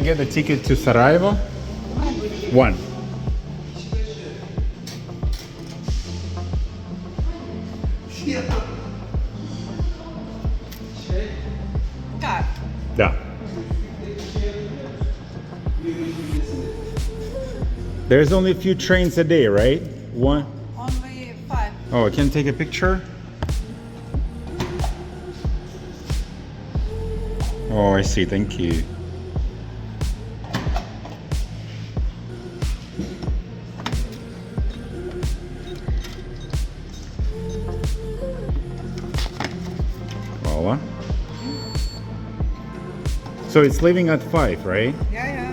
get a ticket to Sarajevo? One. Как? Да. There's only a few trains a day, right? One. Only 5. Oh, I can take a picture? Oh, I see. Thank you. Voila. So it's leaving at 5, right? Yeah.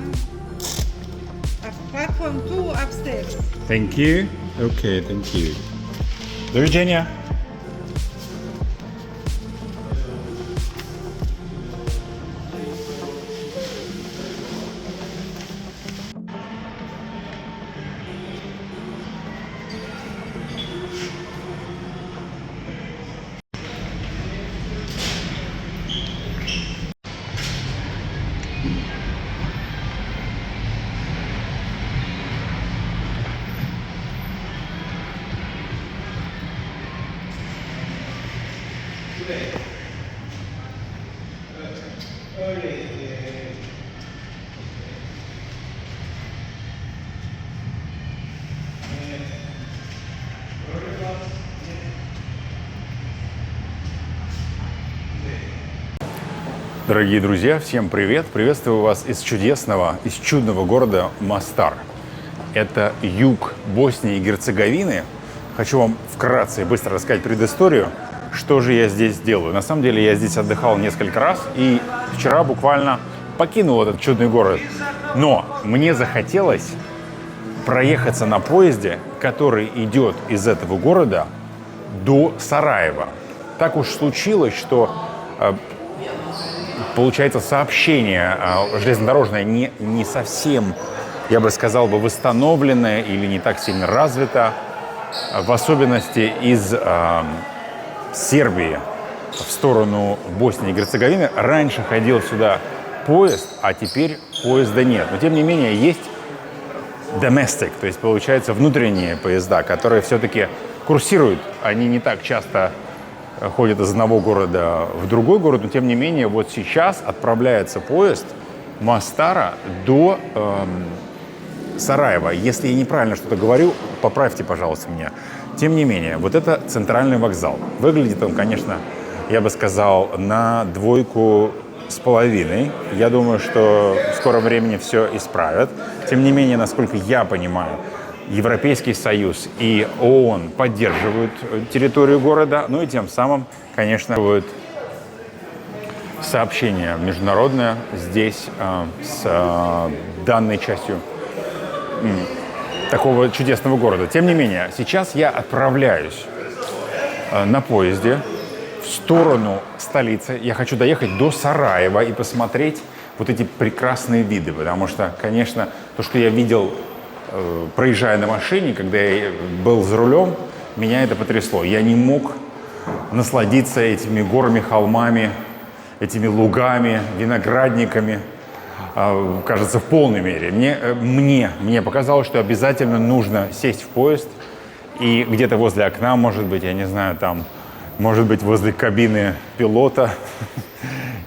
Platform 2 upstairs. Thank you. Okay, thank you. До Virginia. Дорогие друзья, всем привет! Приветствую вас из чудного города Мостар. Это юг Боснии и Герцеговины. Хочу вам вкратце и быстро рассказать предысторию, что же я здесь делаю. На самом деле я здесь отдыхал несколько раз и вчера буквально покинул этот чудный город. Но мне захотелось проехаться на поезде, который идет из этого города до Сараева. Так уж случилось, что получается, сообщение железнодорожное не совсем, я бы сказал, восстановленное или не так сильно развито, в особенности из Сербии в сторону Боснии и Герцеговины. Раньше ходил сюда поезд, а теперь поезда нет. Но, тем не менее, есть domestic, то есть, получается, внутренние поезда, которые все-таки курсируют. Они не так часто ходят из одного города в другой город, но тем не менее вот сейчас отправляется поезд Мостара до Сараева. Если я неправильно что-то говорю, поправьте, пожалуйста, меня. Тем не менее, вот это центральный вокзал. Выглядит он, конечно, я бы сказал, на 2,5. Я думаю, что в скором времени все исправят. Тем не менее, насколько я понимаю, Европейский Союз и ООН поддерживают территорию города, ну и тем самым, конечно, будет сообщение международное здесь с данной частью такого чудесного города. Тем не менее, сейчас я отправляюсь на поезде в сторону столицы. Я хочу доехать до Сараева и посмотреть вот эти прекрасные виды, потому что, конечно, то, что я видел, проезжая на машине, когда я был за рулем, меня это потрясло. Я не мог насладиться этими горами, холмами, этими лугами, виноградниками, кажется, в полной мере. Мне показалось, что обязательно нужно сесть в поезд и где-то возле окна, может быть, я не знаю, там, может быть, возле кабины пилота,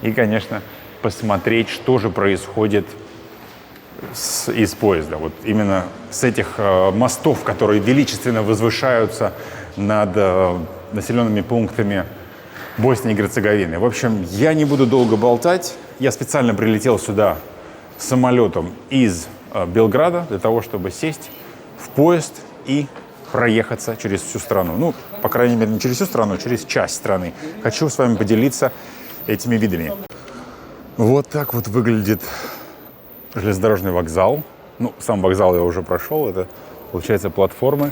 и, конечно, посмотреть, что же происходит из поезда. Вот именно с этих мостов, которые величественно возвышаются над населенными пунктами Боснии и Герцеговины. В общем, я не буду долго болтать. Я специально прилетел сюда самолетом из Белграда для того, чтобы сесть в поезд и проехаться через всю страну. Ну, по крайней мере, не через всю страну, через часть страны. Хочу с вами поделиться этими видами. Вот так вот выглядит железнодорожный вокзал. Ну, сам вокзал я уже прошел. Это, получается, платформы.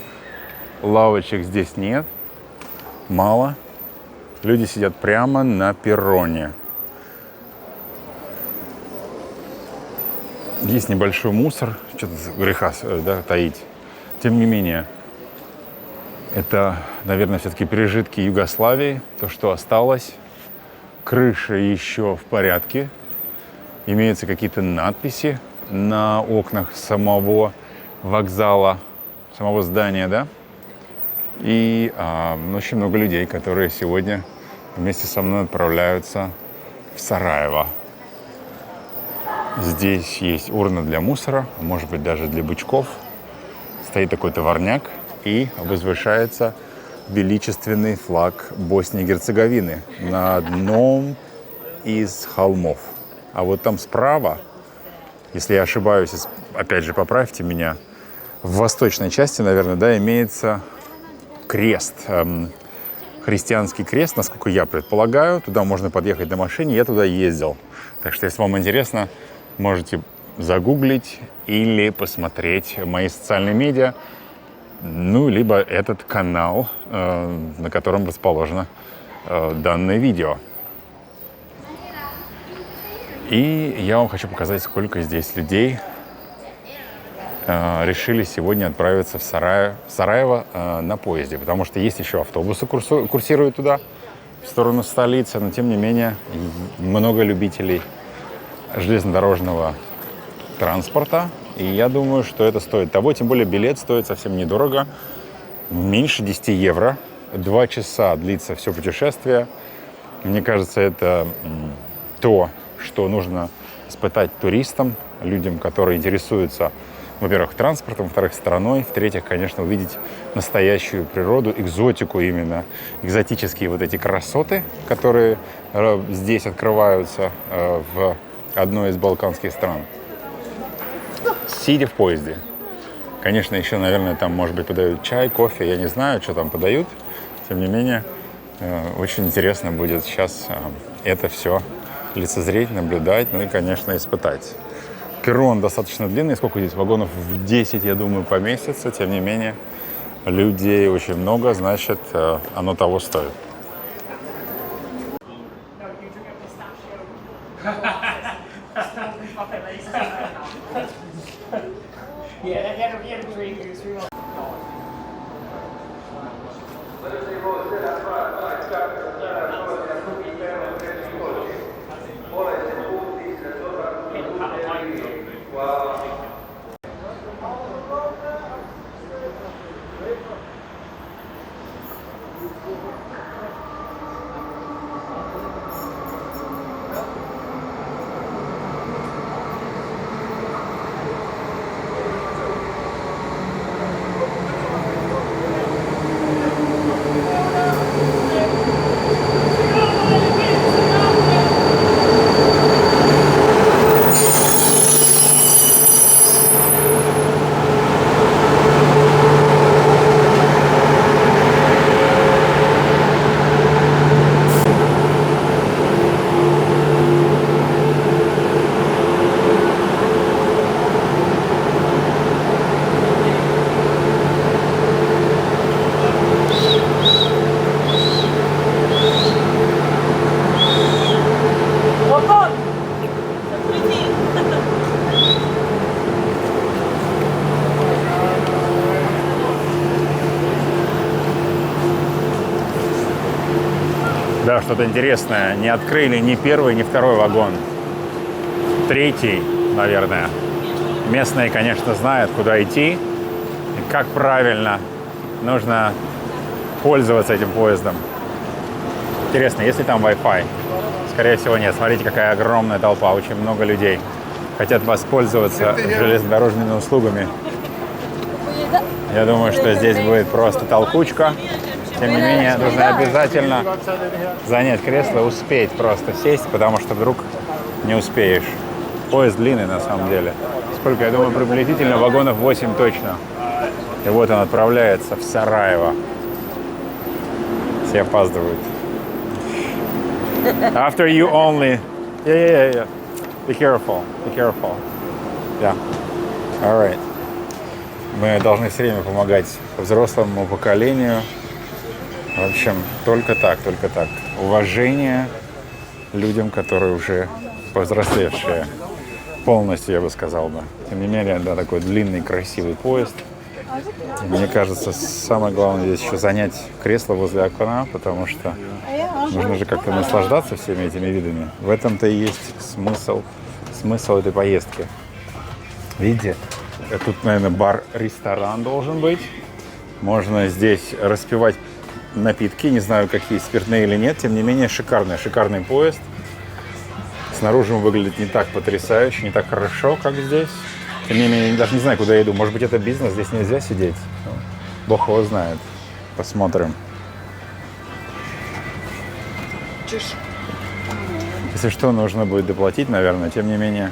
Лавочек здесь нет. Мало. Люди сидят прямо на перроне. Есть небольшой мусор. Что-то греха, да, таить. Тем не менее, это, наверное, все-таки пережитки Югославии. То, что осталось. Крыша еще в порядке. Имеются какие-то надписи на окнах самого вокзала, самого здания, да? И очень много людей, которые сегодня вместе со мной отправляются в Сараево. Здесь есть урна для мусора, может быть, даже для бычков. Стоит такой товарняк, и возвышается величественный флаг Боснии и Герцеговины на одном из холмов. А вот там справа, если я ошибаюсь, опять же, поправьте меня, в восточной части, наверное, да, имеется крест, христианский крест, насколько я предполагаю. Туда можно подъехать на машине, я туда ездил. Так что, если вам интересно, можете загуглить или посмотреть мои социальные медиа, ну, либо этот канал, на котором расположено данное видео. И я вам хочу показать, сколько здесь людей решили сегодня отправиться в Сараево на поезде, потому что есть еще автобусы, курсируют туда, в сторону столицы, но тем не менее много любителей железнодорожного транспорта, и я думаю, что это стоит того, тем более билет стоит совсем недорого, меньше 10 евро, 2 часа длится все путешествие. Мне кажется, это то, что нужно испытать туристам, людям, которые интересуются, во-первых, транспортом, во-вторых, страной, в-третьих, конечно, увидеть настоящую природу, экзотику именно, экзотические вот эти красоты, которые здесь открываются в одной из балканских стран. Сидя в поезде. Конечно, еще, наверное, там, может быть, подают чай, кофе, я не знаю, что там подают. Тем не менее, очень интересно будет сейчас это все лицезреть, наблюдать, ну и, конечно, испытать. Перрон достаточно длинный, сколько здесь вагонов? В 10, я думаю, поместится. Тем не менее, людей очень много, значит, оно того стоит. Да, что-то интересное. Не открыли ни первый, ни второй вагон. Третий, наверное. Местные, конечно, знают, куда идти и как правильно нужно пользоваться этим поездом. Интересно, есть ли там Wi-Fi? Скорее всего, нет. Смотрите, какая огромная толпа. Очень много людей хотят воспользоваться железнодорожными услугами. Я думаю, что здесь будет просто толкучка. Тем не менее, нужно обязательно занять кресло, успеть просто сесть, потому что вдруг не успеешь. Поезд длинный на самом деле. Сколько, я думаю, приблизительно вагонов 8 точно. И вот он отправляется в Сараево. Все опаздывают. After you only... Yeah. Be careful. Yeah. All right. Мы должны все время помогать взрослому поколению. В общем, только так. Уважение людям, которые уже повзрослевшие. Полностью, я бы сказал бы. Тем не менее, да, такой длинный, красивый поезд. Мне кажется, самое главное здесь еще занять кресло возле окна, потому что нужно же как-то наслаждаться всеми этими видами. В этом-то и есть смысл смысл этой поездки. Видите, тут, наверное, бар-ресторан должен быть. Можно здесь распивать напитки, не знаю, какие, спиртные или нет. Тем не менее, шикарный поезд. Снаружи он выглядит не так потрясающе, не так хорошо, как здесь. Тем не менее, я даже не знаю, куда я иду. Может быть, это бизнес, здесь нельзя сидеть. Бог его знает. Посмотрим. Если что, нужно будет доплатить, наверное. Тем не менее,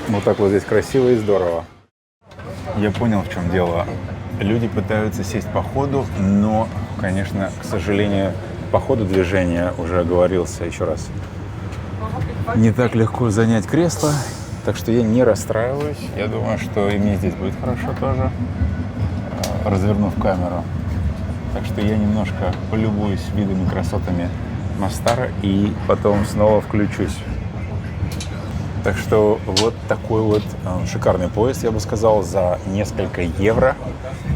вот так вот здесь красиво и здорово. Я понял, в чем дело. Люди пытаются сесть по ходу, но, конечно, к сожалению, по ходу движения, уже оговорился еще раз, не так легко занять кресло. Так что я не расстраиваюсь. Я думаю, что и мне здесь будет хорошо тоже, развернув камеру. Так что я немножко полюбуюсь видами, красотами Мостара и потом снова включусь. Так что вот такой вот шикарный поезд, я бы сказал, за несколько евро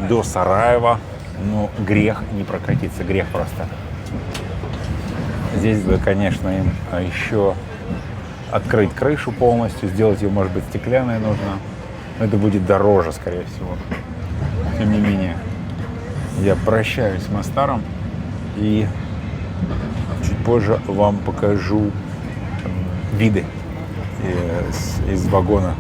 до Сараева. Ну, грех не прокатиться, грех просто. Здесь бы, конечно, им еще открыть крышу полностью, сделать ее, может быть, стеклянной нужно. Но это будет дороже, скорее всего. Тем не менее, я прощаюсь с Мостаром и чуть позже вам покажу виды из вагона.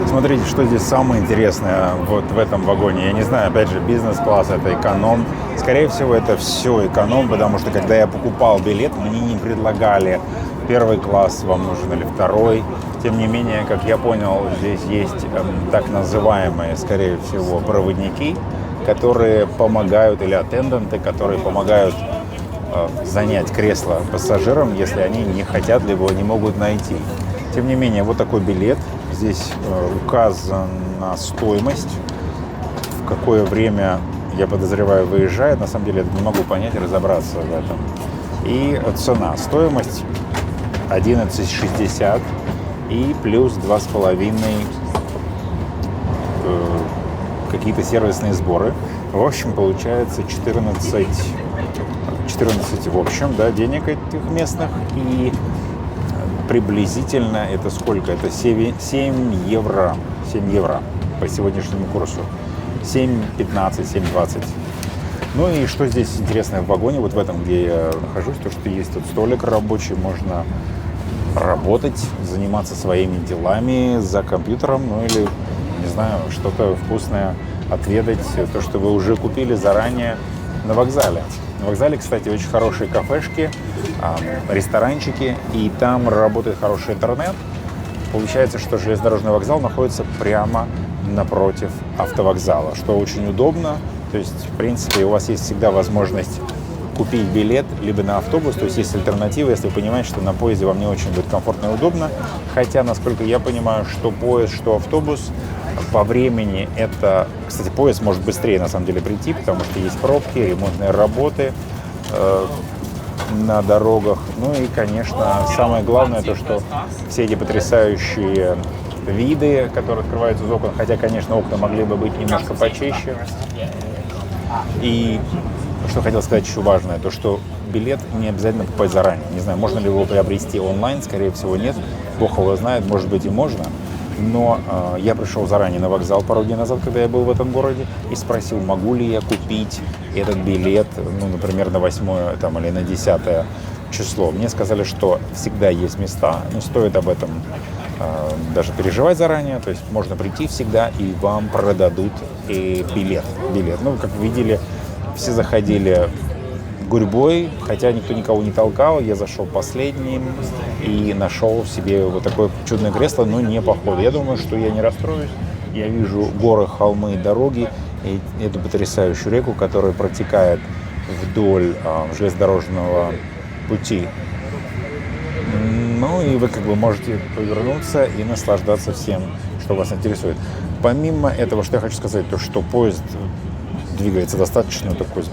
Смотрите, что здесь самое интересное вот в этом вагоне. Я не знаю, опять же, бизнес-класс, это эконом. Скорее всего, это все эконом, потому что, когда я покупал билет, мне не предлагали первый класс, вам нужен или второй. Тем не менее, как я понял, здесь есть так называемые, скорее всего, проводники, которые помогают, или аттенданты, которые помогают занять кресло пассажирам, если они не хотят, либо не могут найти. Тем не менее, вот такой билет. Здесь указана стоимость, в какое время, я подозреваю, выезжает. На самом деле, я не могу понять и разобраться в этом. И цена, стоимость 11,60 и плюс 2,5 какие-то сервисные сборы. В общем, получается 14 в общем, да, денег этих местных. И приблизительно это сколько? Это 7 евро. 7 евро по сегодняшнему курсу. 7,15, 7,20. Ну и что здесь интересное в вагоне, вот в этом, где я нахожусь, то, что есть тут столик рабочий, можно работать, заниматься своими делами за компьютером, ну или, не знаю, что-то вкусное отведать, то, что вы уже купили заранее на вокзале. На вокзале, кстати, очень хорошие кафешки, ресторанчики, и там работает хороший интернет. Получается, что железнодорожный вокзал находится прямо напротив автовокзала, что очень удобно. То есть, в принципе, у вас есть всегда возможность купить билет либо на автобус, то есть есть альтернатива, если вы понимаете, что на поезде вам не очень будет комфортно и удобно. Хотя, насколько я понимаю, что поезд, что автобус по времени это... Кстати, поезд может быстрее, на самом деле, прийти, потому что есть пробки, ремонтные работы на дорогах. Ну и, конечно, самое главное, то, что все эти потрясающие виды, которые открываются из окон, хотя, конечно, окна могли бы быть немножко почище. И что хотел сказать еще важное, то, что билет не обязательно покупать заранее. Не знаю, можно ли его приобрести онлайн, скорее всего, нет. Бог его знает, может быть и можно. Но я пришел заранее на вокзал пару дней назад, когда я был в этом городе, и спросил, могу ли я купить этот билет, ну, например, на 8 там, или на 10 число. Мне сказали, что всегда есть места, не стоит об этом даже переживать заранее, то есть можно прийти всегда, и вам продадут билет. Ну, как вы видели, все заходили гурьбой, хотя никто никого не толкал. Я зашел последним и нашел себе вот такое чудное кресло, но не по ходу. Я думаю, что я не расстроюсь. Я вижу горы, холмы, дороги и эту потрясающую реку, которая протекает вдоль железнодорожного пути. Ну и вы как бы можете повернуться и наслаждаться всем, что вас интересует. Помимо этого, что я хочу сказать, то что поезд двигается достаточно такой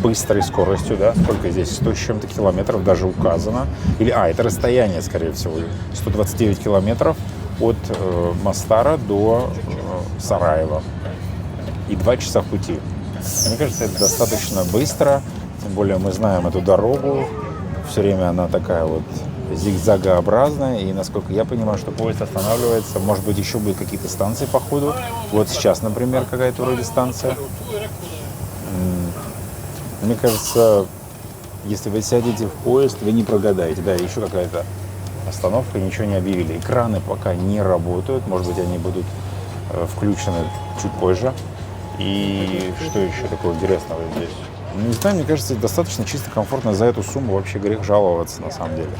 быстрой скоростью, да, сколько здесь, 100 с чем-то километров даже указано. Или, это расстояние, скорее всего, 129 километров от Мостара до Сараева. И 2 часа пути. Мне кажется, это достаточно быстро, тем более мы знаем эту дорогу. Все время она такая вот зигзагообразная, и, насколько я понимаю, что поезд останавливается, может быть, еще будут какие-то станции по ходу. Вот сейчас, например, какая-то вроде станция. Мне кажется, если вы сядете в поезд, вы не прогадаете. Да, еще какая-то остановка, ничего не объявили. Экраны пока не работают, может быть, они будут включены чуть позже. И что еще такого интересного здесь? Не знаю, мне кажется, достаточно чисто комфортно. За эту сумму вообще грех жаловаться, на самом деле.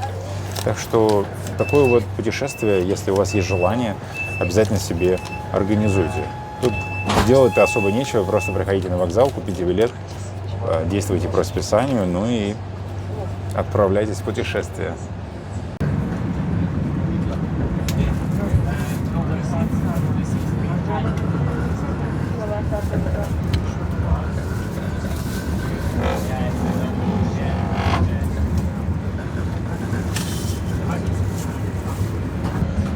Так что такое вот путешествие, если у вас есть желание, обязательно себе организуйте. Тут делать-то особо нечего, просто приходите на вокзал, купите билет, действуйте по расписанию, ну и отправляйтесь в путешествие.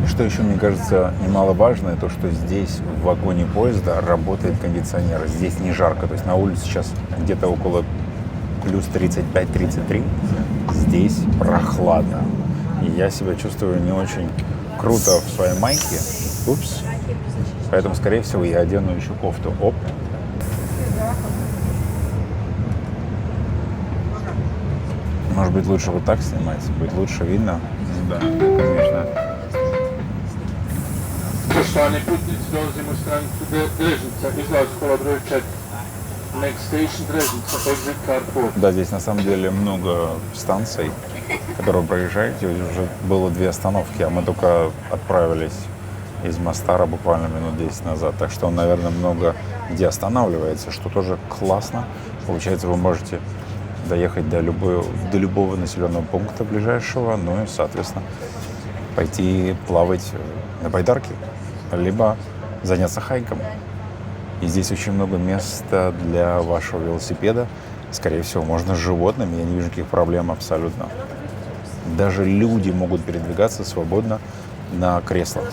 Что еще, мне кажется, немаловажное, то, что здесь в вагоне поезда работает кондиционер. Здесь не жарко, то есть на улице сейчас где-то около плюс 35-33. Здесь прохладно. И я себя чувствую не очень круто в своей майке. Упс. Поэтому, скорее всего, я одену еще кофту. Оп. Может быть, лучше вот так снимать? Будет лучше видно? Да, конечно. Poštovani putnici, dolazimo u stranicu Drežnica, izlaz kola broj 4. Next station Drežnica, exit car 4. Да, здесь на самом деле много станций, которые проезжаете. Уже было 2 остановки, а мы только отправились из Мостара буквально минут 10 назад. Так что он, наверное, много где останавливается, что тоже классно. Получается, вы можете доехать до любого населенного пункта ближайшего, ну и, соответственно, пойти плавать на байдарке, либо заняться хайком. И здесь очень много места для вашего велосипеда. Скорее всего, можно с животными, я не вижу никаких проблем абсолютно. Даже люди могут передвигаться свободно на креслах.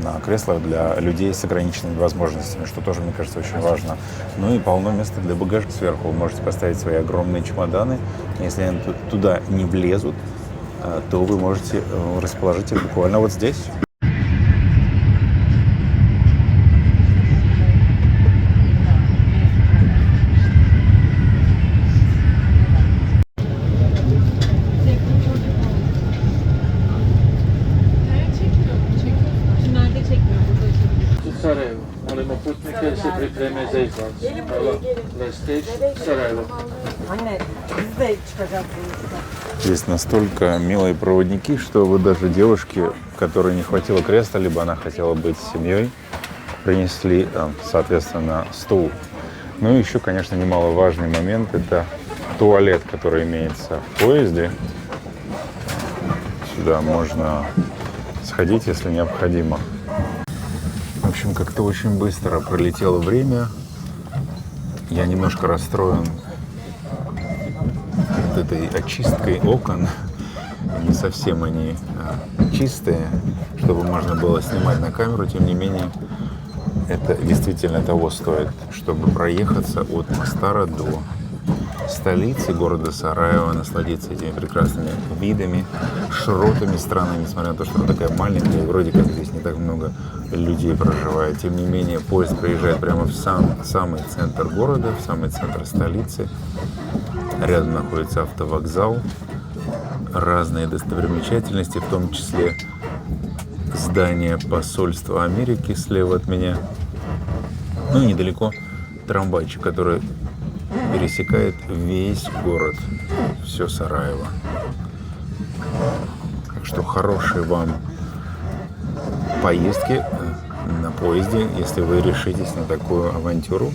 На креслах для людей с ограниченными возможностями, что тоже, мне кажется, очень важно. Ну и полно места для багажа сверху. Вы можете поставить свои огромные чемоданы. Если они туда не влезут, то вы можете расположить их буквально вот здесь. Sarajevo. Molimo putnike da se pripreme za izlaz. Hvala. Next station Sarajevo. Здесь настолько милые проводники, что вы даже девушке, которой не хватило кресла, либо она хотела быть с семьей, принесли, соответственно, стул. Ну и еще, конечно, немаловажный момент – это туалет, который имеется в поезде. Сюда можно сходить, если необходимо. В общем, как-то очень быстро пролетело время. Я немножко расстроен вот этой очисткой окон. Не совсем они чистые, чтобы можно было снимать на камеру. Тем не менее, это действительно того стоит, чтобы проехаться от Мостара до столицы города Сараево, насладиться этими прекрасными видами, широтами страны, несмотря на то, что она такая маленькая, и вроде как здесь не так много людей проживает. Тем не менее, поезд приезжает прямо в самый центр города, в самый центр столицы. Рядом находится автовокзал, разные достопримечательности, в том числе здание посольства Америки слева от меня. Ну и недалеко трамвайчик, который пересекает весь город, все Сараево. Так что хорошие вам поездки на поезде, если вы решитесь на такую авантюру.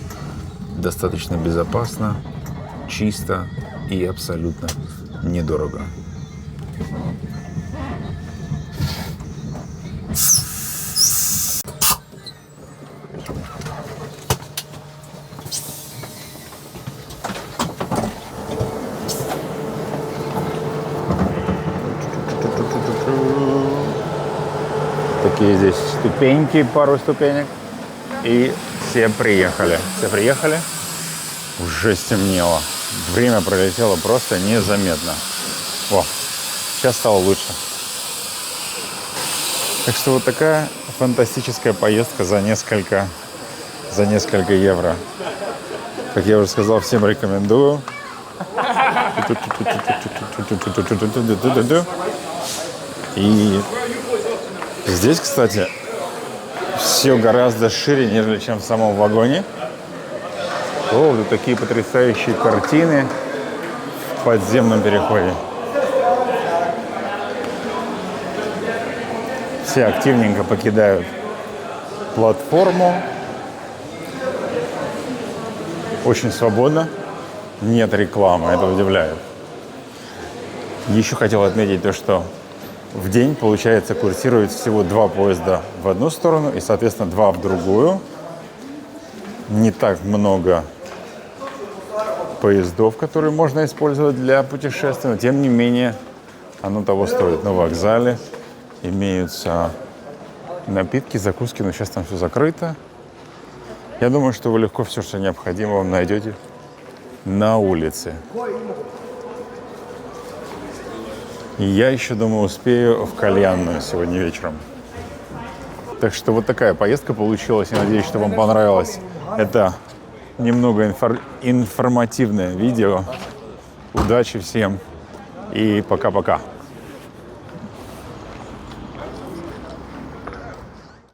Достаточно безопасно, чисто и абсолютно недорого. Такие здесь ступеньки, пару ступенек. И все приехали. Все приехали. Уже стемнело. Время пролетело просто незаметно. О, сейчас стало лучше. Так что вот такая фантастическая поездка за несколько евро. Как я уже сказал, всем рекомендую. И здесь, кстати, все гораздо шире, нежели чем в самом вагоне. О, вот такие потрясающие картины в подземном переходе. Все активненько покидают платформу. Очень свободно. Нет рекламы, это удивляет. Еще хотел отметить то, что в день, получается, курсирует всего 2 поезда в одну сторону и, соответственно, 2 в другую. Не так много поездов, которые можно использовать для путешествия, но, тем не менее, оно того стоит. На вокзале имеются напитки, закуски, но сейчас там все закрыто. Я думаю, что вы легко все, что необходимо, вам найдете на улице. И я еще, думаю, успею в кальянную сегодня вечером. Так что вот такая поездка получилась. Я надеюсь, что вам понравилось. Это немного информативное видео. Удачи всем и пока-пока.